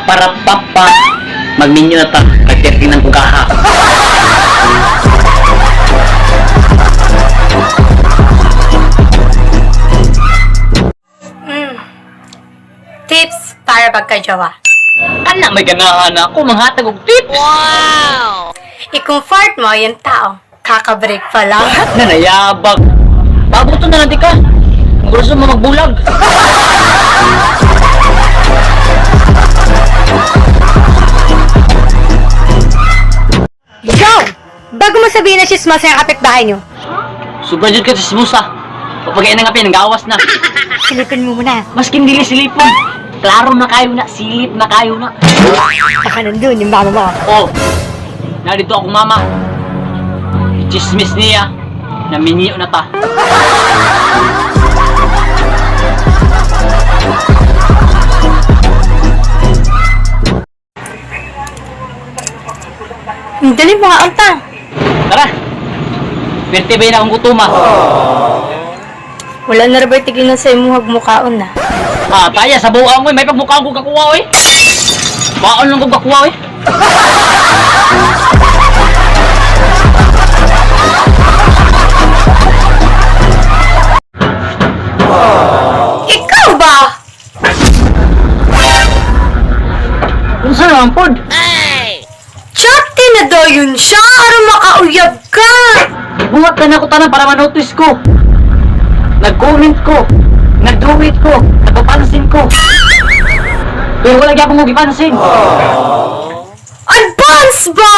paparapapa. Magminyo na ta. Pagtitingnan ko kaha. Tips para pagka-jowa. Anak, may ganahan ako. Manghatag og tips. Wow! I-comfort mo yung tao. Kakabreak pa lang. Nanayabag. Pabuto na natin ka. Kung gusto mo magbulag. Go! Bago mo sabihin na chismosa yung kapitbahay nyo, Sobra dyan ka sa smusa. Papagayin na nga pinang gawas na. silipin mo muna. Maskin dili silipon. Klaro na kayo na. Silip na kayo na. Baka nandun yung mama mo. Oh, narito ako mama. Chismis niya. Naminyo na ta. Dali mo nga anta. Tara. Pertibay na akong gutuma. Wala na rin tigilan sa imuhag mukhaon na. Ah, taya sa buang mo. May pagmukhaan ko kakuha eh. Baon lang ko kakuha eh. Ikaw ba? Kung saan naman pod? Chati na daw yun siya. Aram makauyab ka. Buhat ka na ako tanan para manotice ko. Nag-comment ko. Nag-do-it ko. Nagpapansin ko. Pero wala gyapon mo gipansin. Advance ba?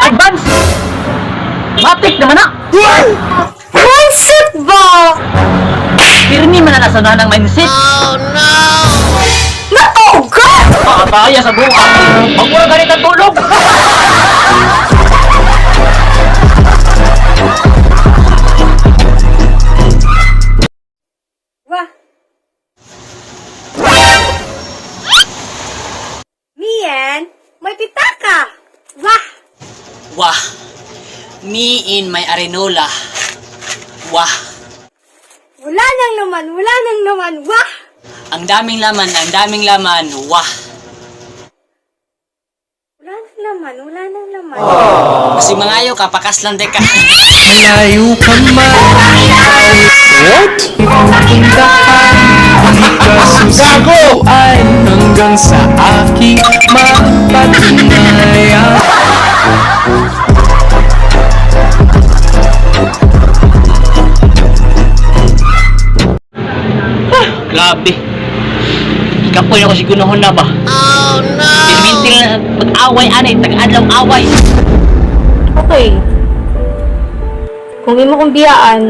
Advance! Matik naman na! Mindset ba? Pirmi man na nasa ng mindset. Natuga! Pakataya sa buwan. Huwag mo na ganit ang tulog. Wah! Mian, may pitaka! Wah! Wah! Me in my arenola. Wah! Wala nang naman, wah! Ang daming laman, wah! Wala nang laman. Kasi mangayo ka, pakaslan de ka. Malayo ka man. What? Puntahan. Di ka susubuan hanggang sa aking mapatunayan. Grabe. Kapoy ako sigunohon na ba? Oh no! Pinmintil na pag-away, anay, tag-adlaw away. Okay. Kung di mo kong biyaan,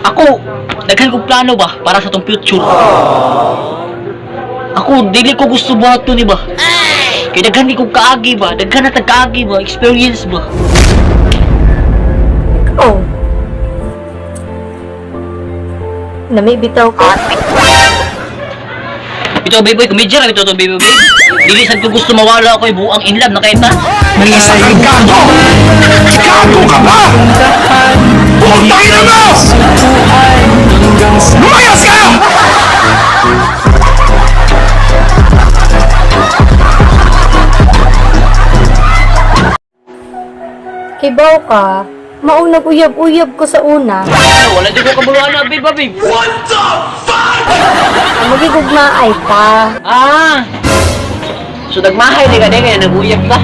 Ako, daghan kong plano ba para sa tong future. Ako, dili ko gusto buhat to ni ba? Kaya daghan di ko kaagi ba? Daghan na tag-kaagi ba? Experience ba? oh. Namibitaw ko. Ito, baby, kumidya lang ito, baby. Dili sa ko gusto mawala ako, buang in love na kahit na. Malayo ka man. Gago ka ba? Puntahan. Putang ina mo! Susubuan hanggang sa Lumayas ka! Kibaw ka, maunag uyab-uyab ko sa una. Wala di ko kabuluhan na, babe. Ang magigugmaay pa. Ah! So, nagmahay di ka kaya naguyag ka?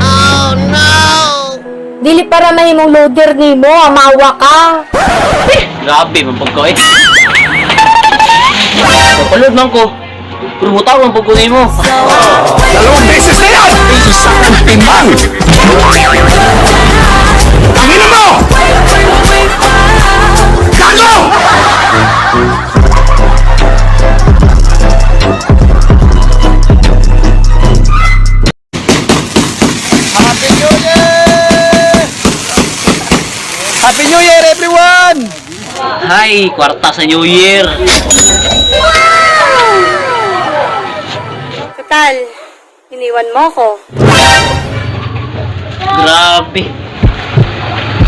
Dili para mahimong loader ni mo, amawa ka. Grabe, mapag ko eh. Papalod man ko. Pero butaw ang pagkunay mo. Dalawang beses na yan! Isa kang timang! Tangina mo! Gago! Happy New Year! Happy New Year, everyone! Hi, kwarta sa New Year. Total, iniwan mo ko. Grabe.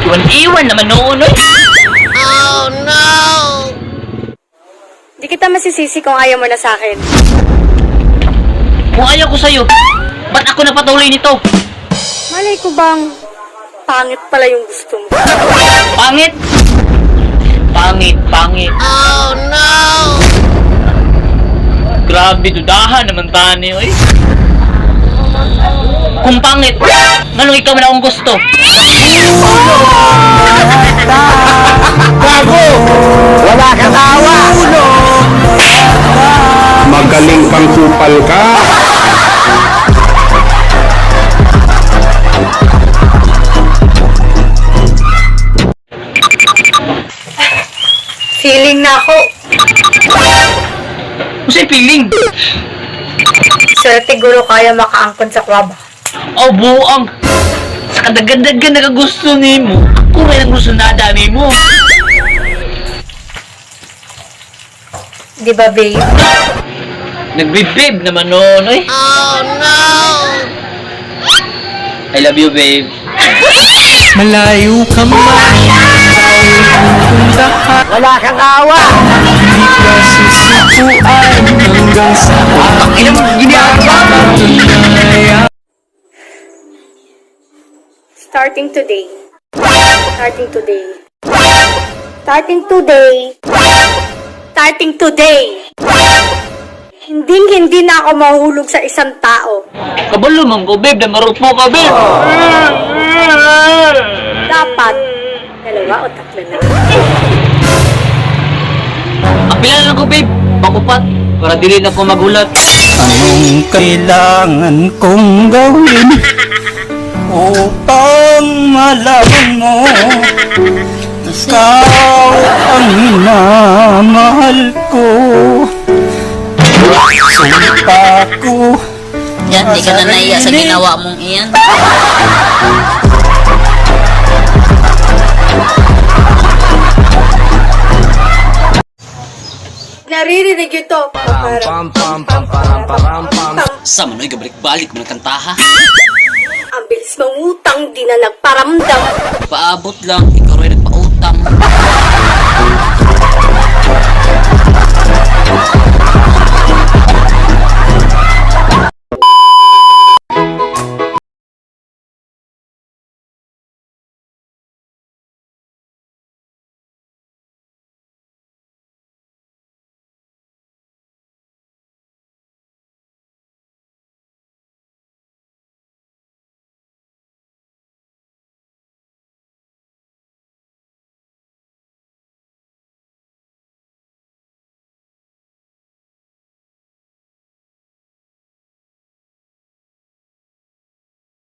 Iwan-iwan naman noon eh. Di kita masisisi kung ayaw mo na sa akin. Kung ayaw ko sa'yo, ba't ako napatuloy nito? Malay ko bang pangit pala yung gusto mo? Pangit! Pangit. Oh no! Grabe, dudahan naman tani, oy. Kung pangit, manong ikaw man akong gusto. Gago! Wala kang awa! Magaling kang kupal ka. Feeling na ako. Kasi feeling. Swerte gulo kaya makaangkon sa kwaba. Oh, buang. Sa kadagadagan nakagusto ni mo, ako may gusto na dami mo. Di ba, babe? Nagbibib naman noon, oy. Oh no! I love you, babe. Malayo ka man, puntahan. Wala kang awa. Di ka susukuan hanggang sa aking patunayan. Starting today. Starting today. Starting today. Starting today. Hindi na ako mahulog sa isang tao. Kabalo man ko, babe. Damarot mo ka, babe. Dapat dalawa o tatlo na. Apilan lang ko, babe. Pakupat. Para dili na ko magulat. Anong kailangan kong gawin upang malaman mo ikaw ang minamahal ko? Sumpa ko. Yan, di ka na naiya sa ginawa mong iyan. Naririnig ito. Sa manoy, gabalik-balik mo ng kantaha. Ang bilis mangutang, di na nagparamdam. Paabot lang, ikaw rin nagpautang.